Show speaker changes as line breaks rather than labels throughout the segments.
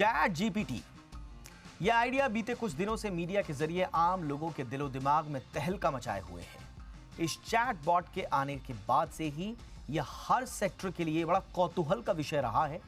Chat GPT, यह idea बीते कुछ दिनों से मीडिया के जरिए आम लोगों के दिलो दिमाग में तहलका मचाए हुए है। इस चैट बॉट के आने के बाद से ही यह हर सेक्टर के लिए बड़ा कौतूहल का विषय रहा है।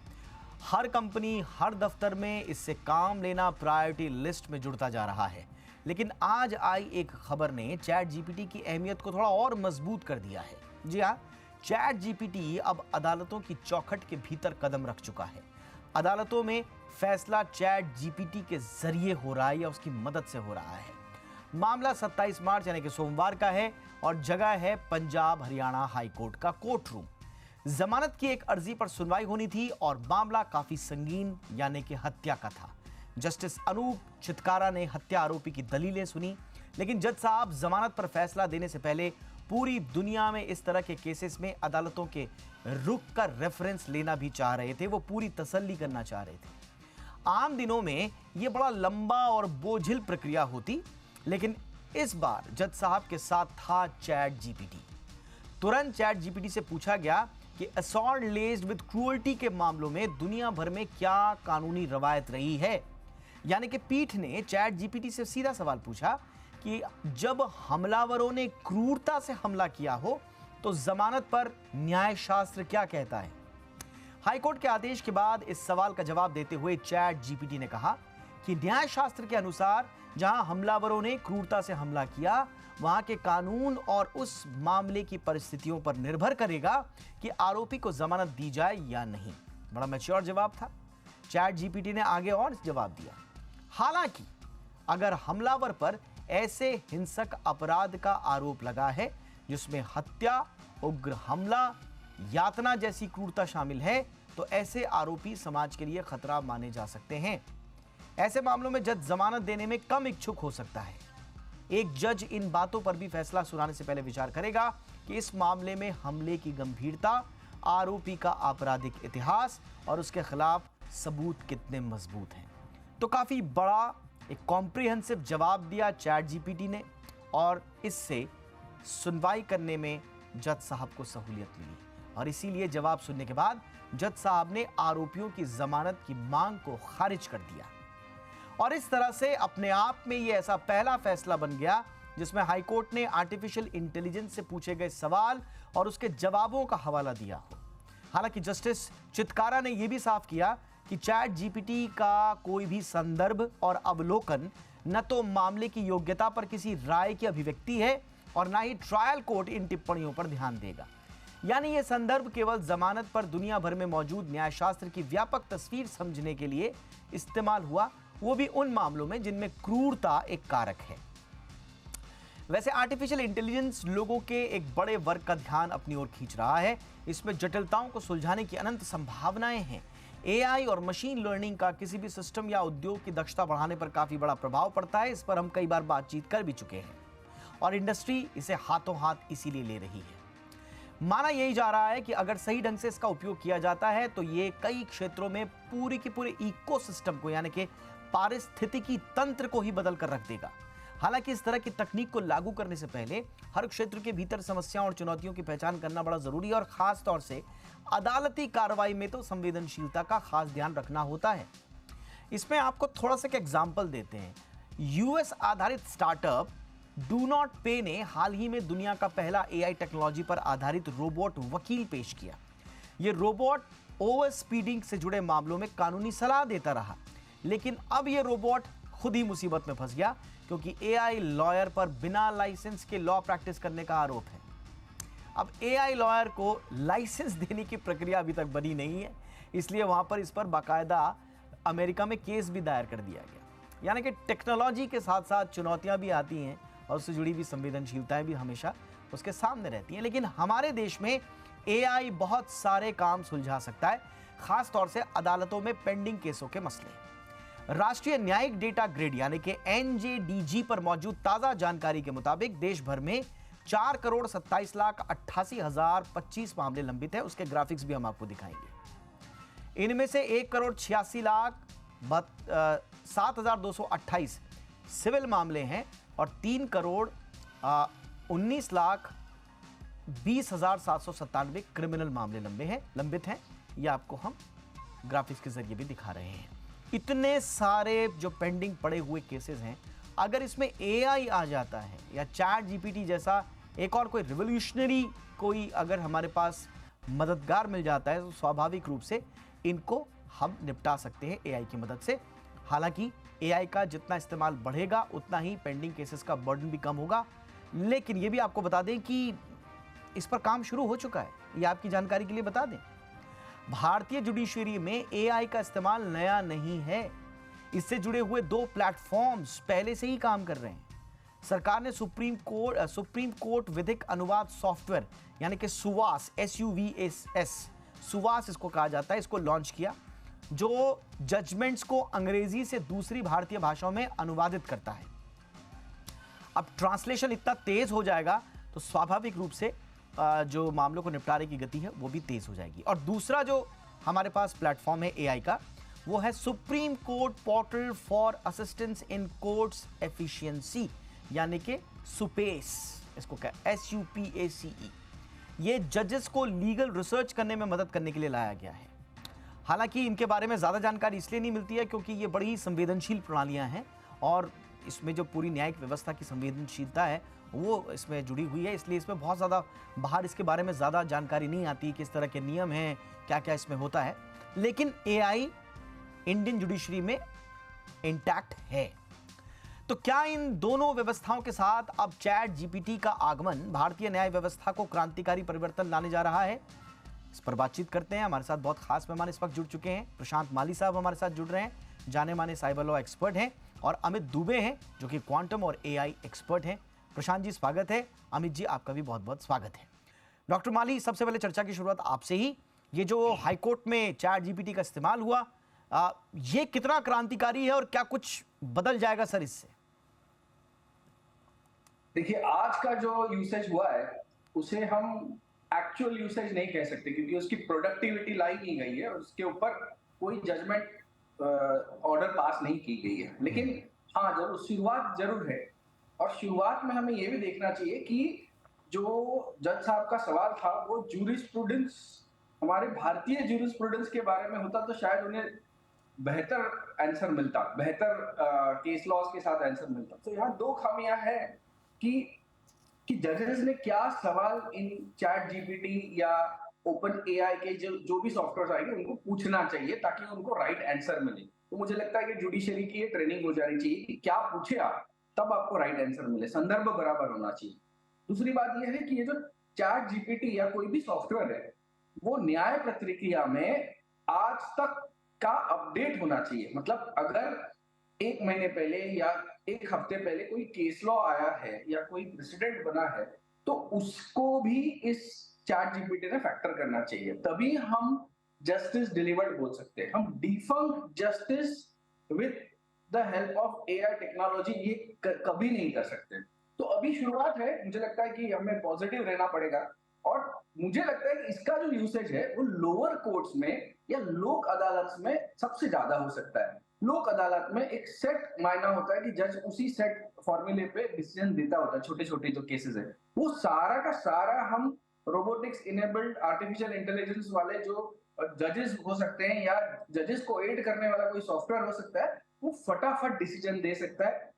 हर कंपनी, हर दफ्तर में इससे काम लेना प्रायोरिटी लिस्ट में जुड़ता जा रहा है। लेकिन आज आई एक खबर ने चैट जीपीटी की अहमियत को थोड़ा और मजबूत कर दिया है। जी हाँ, चैट जीपीटी अब अदालतों की चौखट के भीतर कदम रख चुका है। अदालतों में फैसला चैट जीपीटी के जरिए हो रहा है या उसकी मदद से हो रहा है। मामला 27 मार्च यानी कि सोमवार का है और जगह है पंजाब हरियाणा हाई कोर्ट का कोर्ट रूम। जमानत की एक अर्जी पर सुनवाई होनी थी और मामला काफी संगीन यानी कि हत्या का था। जस्टिस अनूप चितकारा ने हत्या आरोपी की दलीलें सुनी, लेकिन जज साहब जमानत पर फैसला देने से पहले पूरी दुनिया में इस तरह के केसेस में अदालतों के रुख का रेफरेंस लेना भी चाह रहे थे। वो पूरी तसल्ली करना चाह रहे थे। आम दिनों में यह बड़ा लंबा और बोझिल प्रक्रिया होती, लेकिन इस बार जज साहब के साथ था चैट जीपीटी। तुरंत चैट जीपीटी से पूछा गया कि असॉल्ट लेस्ड विद क्रूअल्टी के मामलों में दुनिया भर में क्या कानूनी रवायत रही है। यानी कि पीठ ने चैट जीपीटी से सीधा सवाल पूछा कि जब हमलावरों ने क्रूरता से हमला किया हो तो जमानत पर न्याय शास्त्र क्या कहता है। हाईकोर्ट के आदेश के बाद इस सवाल का जवाब देते हुए चैट जीपीटी ने कहा कि न्याय शास्त्र के अनुसार जहां हमलावरों ने क्रूरता से हमला किया, वहां के कानून और उस मामले की परिस्थितियों पर निर्भर करेगा कि आरोपी को जमानत दी जाए या नहीं। बड़ा मैच्योर जवाब था। चैट जीपीटी ने आगे और जवाब दिया, हालांकि अगर हमलावर पर ऐसे हिंसक अपराध का आरोप लगा है जिसमें हत्या, उग्र हमला, यातना जैसी क्रूरता शामिल है, तो ऐसे आरोपी समाज के लिए खतरा माने जा सकते हैं। ऐसे मामलों में जज जमानत देने में कम इच्छुक हो सकता है। एक जज इन बातों पर भी फैसला सुनाने से पहले विचार करेगा कि इस मामले में हमले की गंभीरता, आरोपी का आपराधिक इतिहास और उसके खिलाफ सबूत कितने मजबूत हैं। तो काफी बड़ा एक कॉम्प्रिहेंसिव जवाब दिया चैट जीपीटी ने और इससे सुनवाई करने में जज साहब को सहूलियत मिली। और इसीलिए जवाब सुनने के बाद जज साहब ने आरोपियों की जमानत की मांग को खारिज कर दिया। और इस तरह से अपने आप में यह ऐसा पहला फैसला बन गया जिसमें हाईकोर्ट ने आर्टिफिशियल इंटेलिजेंस से पूछे गए सवाल और उसके जवाबों का हवाला दिया हो। हालांकि जस्टिस चितकारा ने यह भी साफ किया कि चैट जीपीटी का कोई भी संदर्भ और अवलोकन न तो मामले की योग्यता पर किसी राय की अभिव्यक्ति है और न ही ट्रायल कोर्ट इन टिप्पणियों पर ध्यान देगा। यानी यह संदर्भ केवल जमानत पर दुनिया भर में मौजूद न्यायशास्त्र की व्यापक तस्वीर समझने के लिए इस्तेमाल हुआ, वो भी उन मामलों में जिनमें क्रूरता एक कारक है। वैसे आर्टिफिशियल इंटेलिजेंस लोगों के एक बड़े वर्ग का ध्यान अपनी ओर खींच रहा है। इसमें जटिलताओं को सुलझाने की अनंत संभावनाएं हैं। एआई और मशीन लर्निंग का किसी भी सिस्टम या उद्योग की दक्षता बढ़ाने पर काफी बड़ा प्रभाव पड़ता है। इस पर हम कई बार बातचीत कर भी चुके हैं और इंडस्ट्री इसे हाथों हाथ इसीलिए ले रही है। माना यही जा रहा है कि अगर सही ढंग से इसका उपयोग किया जाता है तो ये कई क्षेत्रों में पूरी की पूरे इकोसिस्टम को यानी कि पारिस्थितिकी तंत्र को ही बदल कर रख देगा। हालांकि इस तरह की तकनीक को लागू करने से पहले हर क्षेत्र के भीतर समस्याओं और चुनौतियों की पहचान करना बड़ा जरूरी है और खास तौर से अदालती कार्रवाई में तो संवेदनशीलता का खास ध्यान रखना होता है। इसमें आपको थोड़ा सा एग्जाम्पल देते हैं। यूएस आधारित स्टार्टअप डू नॉट पे ने हाल ही में दुनिया का पहला एआई टेक्नोलॉजी पर आधारित रोबोट वकील पेश किया। यह रोबोट ओवर स्पीडिंग से जुड़े मामलों में कानूनी सलाह देता रहा, लेकिन अब यह रोबोट खुद ही मुसीबत में फंस गया क्योंकि एआई लॉयर पर बिना लाइसेंस के लॉ प्रैक्टिस करने का आरोप है। अब एआई लॉयर को लाइसेंस देने की प्रक्रिया अभी तक बनी नहीं है, इसलिए वहां पर इस पर बाकायदा अमेरिका में केस भी दायर कर दिया गया। यानी कि टेक्नोलॉजी के साथ साथ चुनौतियां भी आती हैं और उससे जुड़ी हुई संवेदनशीलताएं भी हमेशा उसके सामने रहती हैं। लेकिन हमारे देश में एआई बहुत सारे काम सुलझा सकता है, खास तौर से अदालतों में पेंडिंग केसों के मसले। राष्ट्रीय न्यायिक डेटा ग्रिड यानी कि एनजेडीजी पर मौजूद ताजा जानकारी के मुताबिक देश भर में 4,27,88,025 मामले लंबित है। उसके ग्राफिक्स भी हम आपको दिखाएंगे। इनमें से 1,86,07,228 सिविल मामले हैं और 3,19,20,797 क्रिमिनल मामले लंबित हैं। ये आपको हम ग्राफिक्स के जरिए भी दिखा रहे हैं। इतने सारे जो पेंडिंग पड़े हुए केसेस हैं, अगर इसमें एआई आ जाता है या चैट जीपीटी जैसा एक और कोई रिवोल्यूशनरी कोई अगर हमारे पास मददगार मिल जाता है, तो स्वाभाविक रूप से इनको हम निपटा सकते हैं एआई की मदद से। हालांकि एआई का जितना इस्तेमाल बढ़ेगा उतना ही पेंडिंग केसेस का बर्डन भी कम होगा। लेकिन ये भी आपको बता दें कि इस पर काम शुरू हो चुका है, ये आपकी जानकारी के लिए बता दें। भारतीय जुडिशरी में एआई का इस्तेमाल नया नहीं है, इससे जुड़े हुए 2 प्लेटफॉर्म्स पहले से ही काम कर रहे हैं। सरकार ने सुप्रीम कोर्ट विधिक अनुवाद सॉफ्टवेयर यानी कि सुवास SUVAS सुवास इसको कहा जाता है, इसको लॉन्च किया, जो जजमेंट्स को अंग्रेजी से दूसरी भारतीय भाषाओं में अनुवादित करता है। अब ट्रांसलेशन इतना तेज हो जाएगा तो स्वाभाविक रूप से जो मामलों को निपटारे की गति है वो भी तेज हो जाएगी। और दूसरा जो हमारे पास प्लेटफॉर्म है एआई का, वो है supreme court portal for assistance in courts efficiency यानी कि सुपेस, इसको क्या SUPACE। ये जजेस को लीगल रिसर्च करने में मदद करने के लिए लाया गया है। हालांकि इनके बारे में ज़्यादा जानकारी इसलिए नहीं मिलती है क्योंकि ये बड़ी ही संवेदनशील प्रणालियां हैं और इसमें जो पूरी न्यायिक व्यवस्था की संवेदनशीलता है वो इसमें जुड़ी हुई है, इसलिए इसमें बहुत ज़्यादा बाहर इसके बारे में ज़्यादा जानकारी नहीं आती, किस तरह के नियम हैं, क्या क्या इसमें होता है। लेकिन एआई इंडियन जुडिशरी में इंटैक्ट है। तो क्या इन दोनों व्यवस्थाओं के साथ अब चैट जीपीटी का आगमन भारतीय न्याय व्यवस्था को क्रांतिकारी परिवर्तन लाने जा रहा है? इस पर बातचीत करते हैं। हमारे साथ बहुत खास मेहमान इस वक्त जुड़ चुके हैं। प्रशांत माली साहब हमारे साथ जुड़ रहे हैं, जाने माने साइबर लॉ एक्सपर्ट हैं, और अमित दुबे हैं जो कि क्वांटम और एआई एक्सपर्ट हैं। प्रशांत जी स्वागत है, अमित जी आपका भी बहुत बहुत स्वागत है। डॉक्टर माली, सबसे पहले चर्चा की शुरुआत आपसे ही। ये जो हाईकोर्ट में चैट जीपीटी का इस्तेमाल हुआ, ये कितना क्रांतिकारी है और क्या कुछ बदल जाएगा सर इससे?
देखिए, आज का जो यूसेज हुआ है उसे हम एक्चुअल यूसेज नहीं कह सकते क्योंकि उसकी प्रोडक्टिविटी लाई नहीं गई है और उसके ऊपर कोई जजमेंट ऑर्डर पास नहीं की गई है। लेकिन हाँ, जरूर शुरुआत जरूर है, और शुरुआत में हमें यह भी देखना चाहिए कि जो जज साहब का सवाल था वो जूरिस्प्रूडेंस, हमारे भारतीय जूरिस्प्रूडेंस के बारे में होता तो शायद उन्हें बेहतर आंसर मिलता, बेहतर केस लॉज के साथ आंसर मिलता। तो यहाँ 2 खामियां हैं कि जजेस ने क्या सवाल इन चैट जीपीटी या ओपन एआई के जो भी सॉफ्टवेयर आएंगे उनको पूछना चाहिए ताकि उनको राइट आंसर मिले। तो मुझे लगता है कि जुडिशरी की ये ट्रेनिंग हो जानी चाहिए कि क्या पूछे आप, तब आपको राइट आंसर मिले, संदर्भ बराबर होना चाहिए। दूसरी बात यह है कि ये जो चैट जीपीटी या कोई भी सॉफ्टवेयर है वो न्याय प्रक्रिया में आज तक का अपडेट होना चाहिए। मतलब अगर 1 महीने पहले या 1 हफ्ते पहले कोई केस लॉ आया है या कोई प्रेसिडेंट बना है तो उसको भी इस चैट जीपीटी ने फैक्टर करना चाहिए, तभी हम जस्टिस डिलीवर्ड बोल सकते हैं। हम defunct justice with the help of AI technology ये कभी नहीं कर सकते। तो अभी शुरुआत है, मुझे लगता है कि हमें पॉजिटिव रहना पड़ेगा, और मुझे लगता है कि इसका जो यूसेज है वो लोअर कोर्ट्स में या लोक अदालत में सबसे ज्यादा हो सकता है। लोक अदालत में एक सेट मायना होता है कि जज उसी सेट फॉर्मूले पे डिसीजन देता होता है। छोटे छोटे जो केसेस है वो सारा का सारा हम रोबोटिक्स इनेबल्ड आर्टिफिशियल इंटेलिजेंस वाले जो जजेस हो सकते हैं या जजेस को एड करने वाला कोई सॉफ्टवेयर हो सकता है, वो फटाफट डिसीजन दे सकता है।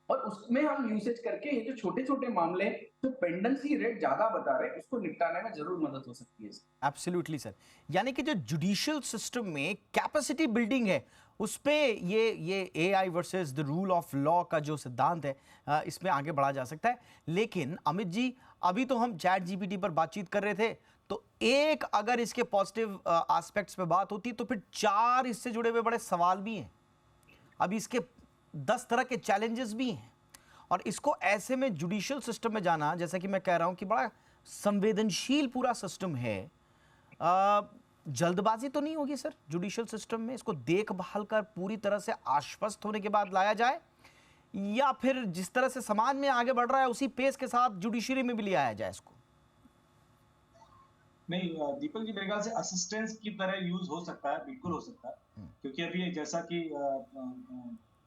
और उसमें हम यूसेज करके ये जो छोटे छोटे मामले जो पेंडेंसी रेट ज्यादा बता रहे हैं उसको निपटाने में जरूर मदद हो सकती है।
एब्सोल्युटली सर, यानी कि जो जुडिशियल सिस्टम में कैपेसिटी बिल्डिंग है उस पे ये AI versus the rule of law का जो सिद्धांत है इसमें आगे बढ़ा जा सकता है। लेकिन अमित जी, अभी तो हम चैट जीपीटी पर बातचीत कर रहे थे, तो एक अगर इसके पॉजिटिव एस्पेक्ट्स पे बात होती तो फिर 4 इससे जुड़े हुए बड़े सवाल भी हैं। अभी इसके 10 तरह के चैलेंजेस भी हैं, और इसको ऐसे में जुडिशियल सिस्टम में जाना, जैसा कि मैं कह रहा हूं कि बड़ा संवेदनशील पूरा सिस्टम है, जल्दबाजी तो नहीं होगी सर जुडिशियल सिस्टम में? इसको देखभाल कर पूरी तरह से आश्वस्त होने के बाद लाया जाए, या फिर जिस तरह से समाज में आगे बढ़ रहा है उसी पेस के साथ जुडिशरी में भी ले आया जाए इसको?
नहीं दीपक जी, मेरे ख्याल से असिस्टेंस की तरह यूज हो सकता है, बिल्कुल हो सकता है। क्योंकि अभी जैसा कि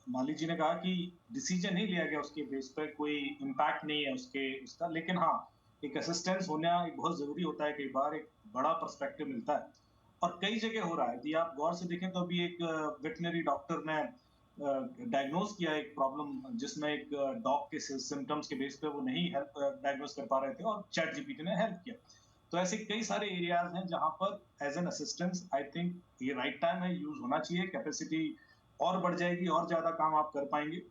माली जी ने कहा कि डिसीजन नहीं लिया गया उसके बेस पर, कोई इम्पैक्ट नहीं है उसका, लेकिन हाँ एक असिस्टेंस होना बहुत जरूरी होता है। कई बार एक बड़ा पर्सपेक्टिव मिलता है। और कई जगह हो रहा है। यदि आप गौर से देखें तो अभी एक वेटनरी डॉक्टर ने डायग्नोज किया एक प्रॉब्लम, जिसमें एक डॉग के सिम्टम्स के बेस पे वो नहीं हेल्प डायग्नोज कर पा रहे थे और चैट जीपीटी ने हेल्प किया। तो ऐसे कई सारे एरियाज हैं जहां पर as an assistance I think ये राइट टाइम है, यूज होना चाहिए। कैपेसिटी और बढ़ जाएगी और ज्यादा काम आप कर पाएंगे।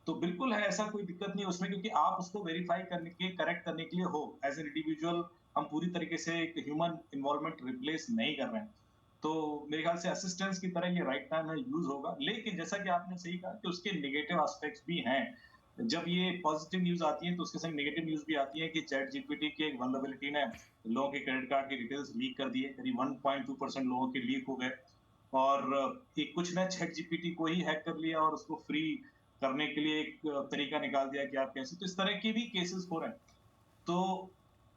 तो बिल्कुल है, ऐसा कोई दिक्कत नहीं उसमें, क्योंकि आप उसको वेरीफाई करने के, करेक्ट करने के लिए हो एज एन इंडिविजुअल। हम पूरी तरीके से एक ह्यूमन इन्वॉल्वमेंट रिप्लेस नहीं कर रहे हैं। तो मेरे ख्याल से असिस्टेंस की तरह ये राइट टाइम है, यूज होगा। लेकिन जैसा कि आपने सही कहा कि उसके नेगेटिव एस्पेक्ट्स भी हैं। जब ये पॉजिटिव न्यूज आती है तो उसके संग नेगेटिव न्यूज भी आती है कि चैट जीपीटी की एक वल्नरेबिलिटी ने लोगों के क्रेडिट कार्ड की डिटेल्स लीक कर दिए। करीब 1.2% लोगों के लीक हो गए। और एक कुछ ने चैट जीपीटी को ही हैक कर लिया और उसको फ्री करने के लिए एक तरीका निकाल दिया कि आप कैसे। तो इस तरह के भी केसेस हो रहे हैं। तो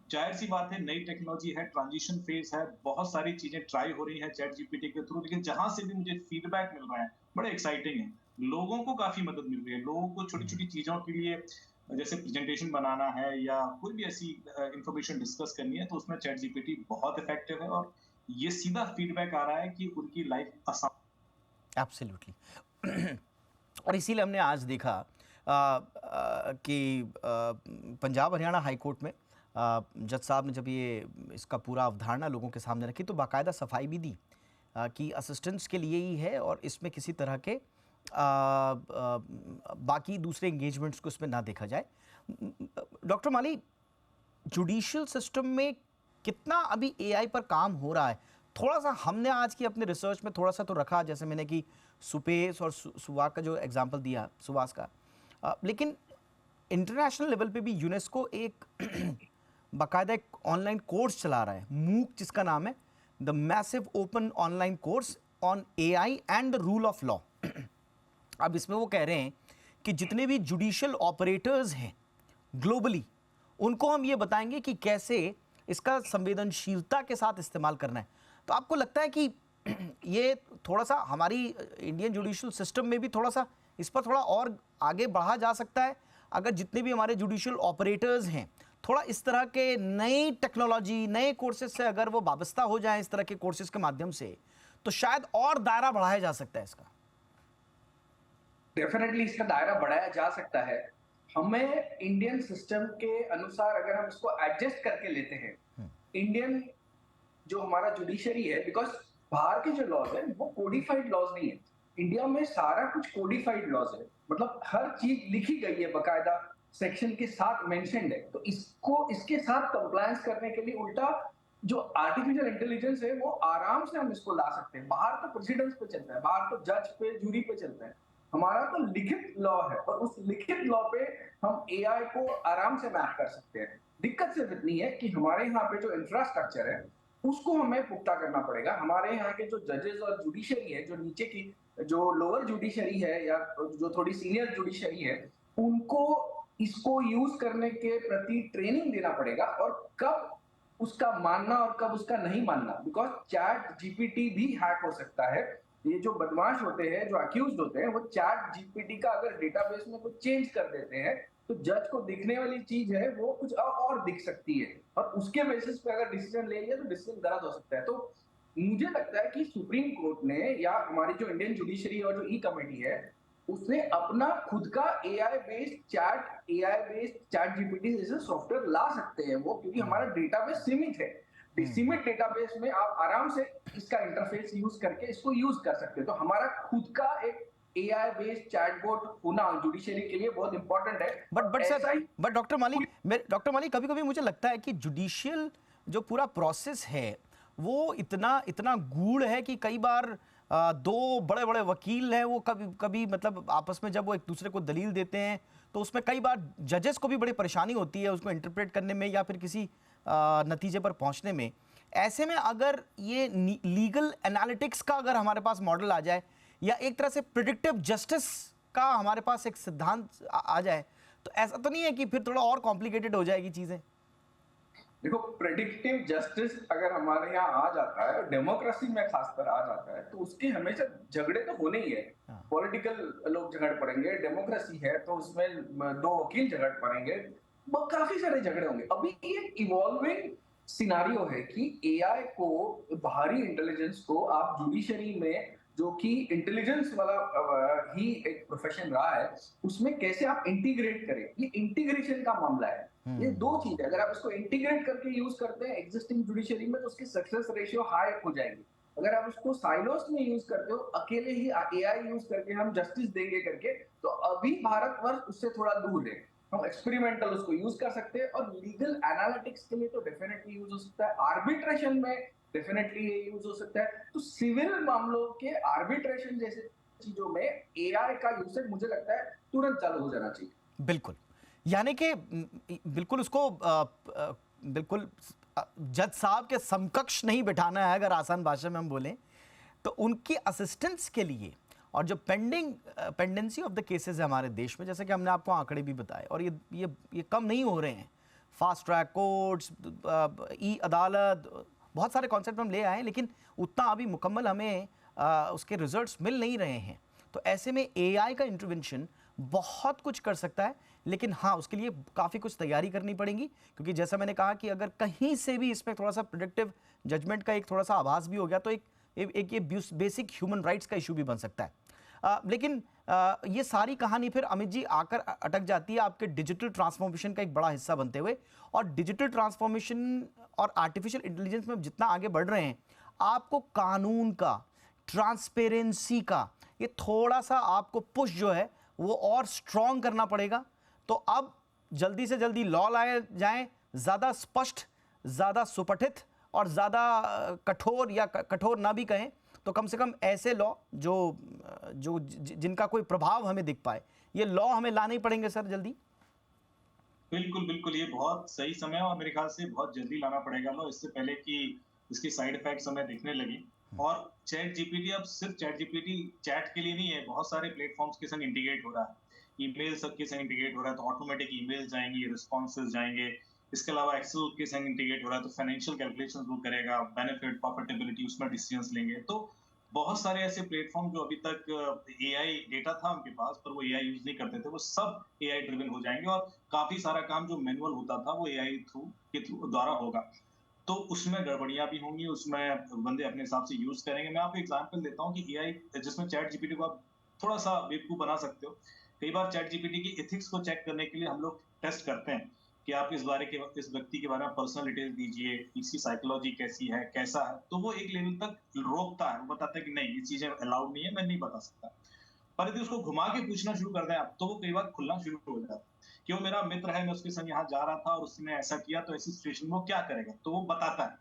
जाहिर सी बात है, नई टेक्नोलॉजी है, ट्रांजिशन फेज है, बहुत सारी चीजें ट्राई हो रही हैं चैट जीपीटी के थ्रू। लेकिन जहां से भी मुझे फीडबैक मिल रहा है बड़े एक्साइटिंग है। लोगों को काफी मदद मिल रही है। लोगों को छोटी छोटी चीजों के लिए, जैसे प्रेजेंटेशन बनाना है या कोई भी ऐसी इंफॉर्मेशन डिस्कस करनी है, तो उसमें चैट जीपीटी बहुत इफेक्टिव है। और ये सीधा फीडबैक आ रहा है कि उनकी लाइफ आसान।
एब्सोल्युटली। और इसीलिए हमने आज देखा कि पंजाब हरियाणा हाई कोर्ट में जज साहब ने जब ये इसका पूरा अवधारणा लोगों के सामने रखी तो बाकायदा सफाई भी दी कि असिस्टेंट्स के लिए ही है और इसमें किसी तरह के बाकी दूसरे एंगेजमेंट्स को इसमें ना देखा जाए। डॉक्टर माली, जुडिशियल सिस्टम में कितना अभी एआई पर काम हो रहा है? थोड़ा सा हमने आज की अपने रिसर्च में थोड़ा सा तो रखा, जैसे मैंने कि सुपेस और सुवास का जो एग्जांपल दिया, सुवास का, लेकिन इंटरनेशनल लेवल पे भी यूनेस्को एक बाकायदा एक ऑनलाइन कोर्स चला रहा है, मूक जिसका नाम है the massive open online course on AI and the rule of law. अब इसमें वो कह रहे हैं कि जितने भी जुडिशियल ऑपरेटर्स हैं ग्लोबली, उनको हम ये बताएंगे कि कैसे इसका संवेदनशीलता के साथ इस्तेमाल करना है। तो आपको लगता है कि ये थोड़ा सा हमारी इंडियन जुडिशियल सिस्टम में भी थोड़ा सा इस पर थोड़ा और आगे बढ़ा जा सकता है, अगर जितने भी हमारे जुडिशियल ऑपरेटर्स हैं थोड़ा इस तरह के नई टेक्नोलॉजी, नए कोर्सेज से अगर वो वाबस्ता हो जाए इस तरह के कोर्सेज के माध्यम से, तो शायद और दायरा बढ़ाया जा सकता है इसका।
डेफिनेटली इसका दायरा बढ़ाया जा सकता है। हमें इंडियन सिस्टम के अनुसार अगर हम इसको एडजस्ट करके लेते हैं, इंडियन जो हमारा जुडिशरी है, बिकॉज बाहर के जो लॉज है वो कोडिफाइड लॉज नहीं है, इंडिया में सारा कुछ कोडिफाइड लॉज है। मतलब हर चीज लिखी गई है, बकायदा सेक्शन के साथ मेंशन्ड है। तो इसको इसके साथ कंप्लायंस करने के लिए उल्टा जो आर्टिफिशियल इंटेलिजेंस है वो आराम से हम इसको ला सकते हैं। बाहर तो प्रेसिडेंस पे चलता है, बाहर तो जज पे, जूरी पे चलता है, हमारा तो लिखित लॉ है और उस लिखित लॉ पे हम एआई को आराम से मैप कर सकते हैं। दिक्कत सिर्फ इतनी है कि हमारे यहाँ पे जो इंफ्रास्ट्रक्चर है उसको हमें पुख्ता करना पड़ेगा। हमारे यहाँ के जो जजेस और जुडिशरी है, जो नीचे की जो लोअर जुडिशरी है या जो थोड़ी सीनियर जुडिशरी है, उनको इसको यूज करने के प्रति ट्रेनिंग देना पड़ेगा और कब उसका मानना और कब उसका नहीं मानना। बिकॉज चैट जीपीटी भी हैक हो सकता है। ये जो बदमाश होते हैं, जो अक्यूज्ड होते हैं, वो चैट जीपीटी का अगर डेटाबेस में कुछ चेंज कर देते हैं तो जज को दिखने वाली चीज है वो कुछ और दिख सकती है और उसके बेसिस पे अगर डिसीजन ले लिया तो डिसीजन गलत हो सकता है। तो मुझे लगता है कि सुप्रीम कोर्ट ने या हमारी जो इंडियन जुडिशरी और जो ई कमेटी है उसने अपना खुद का एआई बेस्ड चैट जीपीटी जैसे सॉफ्टवेयर ला सकते हैं वो, क्योंकि हमारा डेटाबेस सीमित है। सीमित डेटाबेस में आप आराम से इसका इंटरफेस यूज करके इसको यूज कर सकते हैं। तो हमारा खुद का एक एआई बेस्ड चैटबॉट होना जुडिशरी के लिए बहुत इंपॉर्टेंट है।
बट डॉक्टर माली कभी कभी मुझे लगता है कि जुडिशियल जो पूरा प्रोसेस है वो इतना गूढ़ है कि कई बार दो बड़े बड़े वकील हैं, वो कभी मतलब आपस में जब वो एक दूसरे को दलील देते हैं तो उसमें कई बार जजेस को भी बड़ी परेशानी होती है उसको इंटरप्रेट करने में या फिर किसी नतीजे पर पहुंचने में। ऐसे में अगर ये लीगल एनालिटिक्स का अगर हमारे पास मॉडल आ जाए या एक तरह से प्रिडिक्टिव जस्टिस का हमारे पास एक सिद्धांत आ जाए, तो ऐसा तो नहीं है कि फिर थोड़ा और कॉम्प्लिकेटेड हो जाएगी चीजें?
देखो, प्रेडिक्टिव जस्टिस अगर हमारे यहाँ आ जाता है, डेमोक्रेसी में खासकर आ जाता है, तो उसके हमेशा झगड़े तो होने ही है। पॉलिटिकल लोग झगड़ पड़ेंगे, डेमोक्रेसी है तो उसमें दो वकील झगड़ पड़ेंगे, काफी सारे झगड़े होंगे। अभी ये इवॉल्विंग सिनारियो है कि एआई को, बाहरी इंटेलिजेंस को आप जुडिशरी में, जो कि इंटेलिजेंस वाला ही एक प्रोफेशन रहा है, उसमें कैसे आप इंटीग्रेट करें, ये इंटीग्रेशन का मामला है। ये दो चीज है, अगर आप इसको इंटीग्रेट करके यूज करते हैं एग्जिस्टिंग जुडिशरी में तो उसकी सक्सेस रेशियो हाई हो जाएगी। अगर आप उसको साइलोस में यूज करते हो, अकेले ही एआई यूज करके हम जस्टिस देंगे करके, तो अभी भारतवर्ष उससे थोड़ा दूर है। हम एक्सपेरिमेंटल उसको यूज कर सकते हैं, और लीगल एनालिटिक्स के लिए तो डेफिनेटली यूज हो सकता है, आर्बिट्रेशन में डेफिनेटली ये यूज हो सकता है। तो सिविल मामलों के आर्बिट्रेशन जैसे चीजों में एआई का यूसेज मुझे लगता है तुरंत चालू हो जाना चाहिए।
बिल्कुल, यानी कि बिल्कुल उसको बिल्कुल जज साहब के समकक्ष नहीं बिठाना है, अगर आसान भाषा में हम बोलें तो उनकी असिस्टेंस के लिए। और जो पेंडेंसी ऑफ द केसेस है हमारे देश में, जैसे कि हमने आपको आंकड़े भी बताए, और ये कम नहीं हो रहे हैं। फास्ट ट्रैक कोर्ट्स, ई अदालत, बहुत सारे कॉन्सेप्ट हम ले आए हैं, लेकिन उतना अभी मुकम्मल हमें उसके रिजल्ट्स मिल नहीं रहे हैं। तो ऐसे में एआई का इंटरवेंशन बहुत कुछ कर सकता है, लेकिन हाँ, उसके लिए काफ़ी कुछ तैयारी करनी पड़ेगी, क्योंकि जैसा मैंने कहा कि अगर कहीं से भी इसमें थोड़ा सा प्रेडिक्टिव जजमेंट का एक थोड़ा सा आभास भी हो गया तो एक ये बेसिक ह्यूमन राइट्स का इशू भी बन सकता है। लेकिन ये सारी कहानी फिर अमित जी आकर अटक जाती है आपके डिजिटल ट्रांसफॉर्मेशन का एक बड़ा हिस्सा बनते हुए। और डिजिटल ट्रांसफॉर्मेशन और आर्टिफिशियल इंटेलिजेंस में जितना आगे बढ़ रहे हैं, आपको कानून का, ट्रांसपेरेंसी का ये थोड़ा सा आपको पुश जो है वो और स्ट्रॉन्ग करना पड़ेगा। तो अब जल्दी से जल्दी लॉ लाए जाएं, ज़्यादा स्पष्ट, ज़्यादा सुपठित और ज़्यादा कठोर, या कठोर ना भी कहें तो कम से कम ऐसे लॉ जो जिनका कोई प्रभाव हमें दिख पाए, ये लॉ हमें लाने ही पड़ेंगे सर जल्दी।
बिल्कुल बिल्कुल, ये बहुत सही समय है और मेरे ख्याल से बहुत जल्दी लाना पड़ेगा लॉ, इससे पहले कि इसके साइड इफेक्ट्स हमें दिखने लगे। और चैट जीपीटी अब सिर्फ चैट जीपीटी चैट के लिए नहीं है, बहुत सारे प्लेटफॉर्म्स के संग इंटीग्रेट हो रहा है। ईमेल सबके संग इंटीग्रेट हो रहा है, तो ऑटोमेटिक ईमेल जाएंगे, रिस्पॉन्सेज जाएंगे। इसके अलावा एक्सेल के संग इंटीग्रेट हो रहा है, तो फाइनेंशियल कैलकुलेशंस वो करेगा, बेनिफिट, प्रॉफिटेबिलिटी, उसमें डिसीजंस लेंगे। तो बहुत सारे ऐसे प्लेटफॉर्म जो अभी तक एआई डेटा था उनके पास पर वो एआई यूज नहीं करते थे, वो सब एआई ड्रिवन हो जाएंगे, और काफी सारा काम जो मैनुअल होता था वो एआई के थ्रू द्वारा होगा। तो उसमें गड़बड़ियां भी होंगी, उसमें बंदे अपने हिसाब से यूज करेंगे। मैं आपको एग्जांपल देता हूँ कि एआई जिसमें चैट जीपीटी को आप थोड़ा सा बेवकूफ बना सकते हो। कई बार चैट जीपीटी की एथिक्स को चेक करने के लिए हम लोग टेस्ट करते हैं कि आप इस व्यक्ति के बारे में पर्सनल डिटेल दीजिए, इसकी साइकोलॉजी कैसी है, कैसा है। तो वो एक लेवल तक रोकता है, वो बताता है कि नहीं, ये चीजें अलाउड नहीं है, मैं नहीं बता सकता। पर यदि उसको घुमा के पूछना शुरू कर दें आप, तो वो कई बार खुलना शुरू हो जाता है कि वो मेरा मित्र है, मैं उसके संग यहाँ जा रहा था और उसने ऐसा किया, तो ऐसी सिचुएशन में वो क्या करेगा, तो वो बताता है।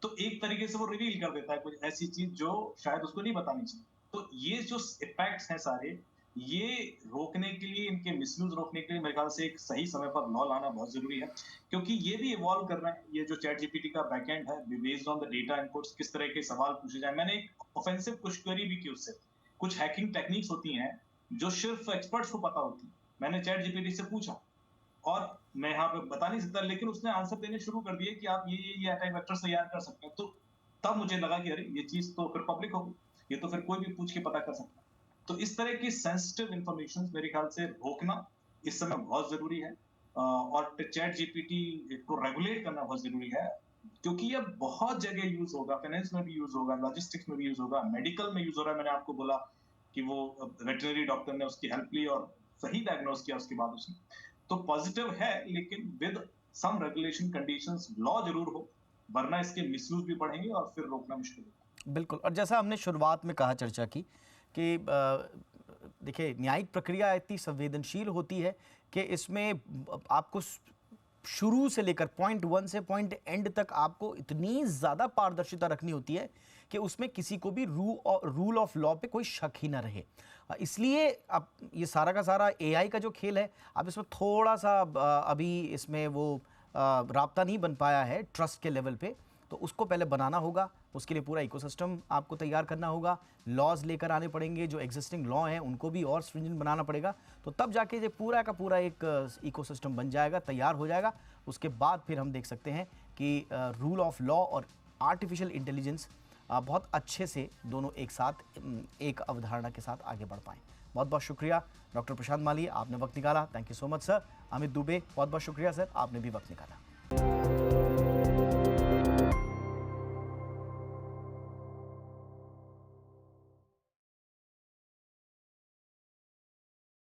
तो एक तरीके से वो रिवील कर देता है कुछ ऐसी चीज जो शायद उसको नहीं बतानी चाहिए। तो ये जो इफेक्ट्स हैं सारे, ये रोकने के लिए, इनके मिसयूज रोकने के लिए मेरे ख्याल से एक सही समय पर लॉ लाना बहुत जरूरी है, क्योंकि ये भी इवॉल्व कर रहा है। ये जो चैट जीपीटी का बैकएंड है, based on the data inputs, किस तरह के सवाल पूछे जाए। मैंने एक ऑफेंसिव कुछ क्वेरी भी की उससे। कुछ हैकिंग टेक्निक्स होती हैं जो सिर्फ एक्सपर्ट्स को पता होती है। मैंने चैट जीपीटी से पूछा और मैं यहाँ पे बता नहीं सकता, लेकिन उसने आंसर देने शुरू कर दिए कि आप ये अटैक वेक्टर तैयार कर सकते हैं। तो तब मुझे लगा कि अरे ये चीज तो फिर पब्लिक होगी, ये तो फिर कोई भी पूछ के पता कर सकता है। तो इस तरह की सेंसिटिव इंफॉर्मेशन मेरे ख्याल से रोकना इस समय बहुत जरूरी है, और चैट जीपीटी को रेगुलेट करना बहुत जरूरी है, क्योंकि ये बहुत जगह यूज होगा, फाइनेंस में भी यूज होगा, लॉजिस्टिक्स में भी यूज होगा, मेडिकल में यूज हो रहा है। मैंने आपको बोला कि वो वेटरनरी डॉक्टर ने उसकी हेल्प ली और सही डायग्नोस किया उसके बाद उसने। तो पॉजिटिव है, लेकिन with some regulation conditions, law जरूर हो, वरना इसके मिसयूज भी बढ़ेंगे और फिर रोकना मुश्किल होगा।
बिल्कुल, और जैसा हमने शुरुआत में कहा चर्चा की कि देखिए, न्यायिक प्रक्रिया इतनी संवेदनशील होती है कि इसमें आपको शुरू से लेकर पॉइंट 1 से पॉइंट एंड तक आपको इतनी ज़्यादा पारदर्शिता रखनी होती है कि उसमें किसी को भी रूल ऑफ लॉ पे कोई शक ही ना रहे। इसलिए अब ये सारा का सारा एआई का जो खेल है, अब इसमें थोड़ा सा अभी इसमें वो राब्ता नहीं बन पाया है ट्रस्ट के लेवल पे, तो उसको पहले बनाना होगा। उसके लिए पूरा इकोसिस्टम आपको तैयार करना होगा, लॉज लेकर आने पड़ेंगे, जो एग्जिस्टिंग लॉ हैं उनको भी और स्ट्रिंजेंट बनाना पड़ेगा। तो तब जाके ये पूरा का पूरा एक इकोसिस्टम बन जाएगा, तैयार हो जाएगा। उसके बाद फिर हम देख सकते हैं कि रूल ऑफ लॉ और आर्टिफिशियल इंटेलिजेंस बहुत अच्छे से दोनों एक साथ एक अवधारणा के साथ आगे बढ़ पाएँ। बहुत बहुत शुक्रिया डॉक्टर प्रशांत माली, आपने वक्त निकाला। Thank you so much sir. Amit Dubey, बहुत बहुत शुक्रिया सर, आपने भी वक्त निकाला।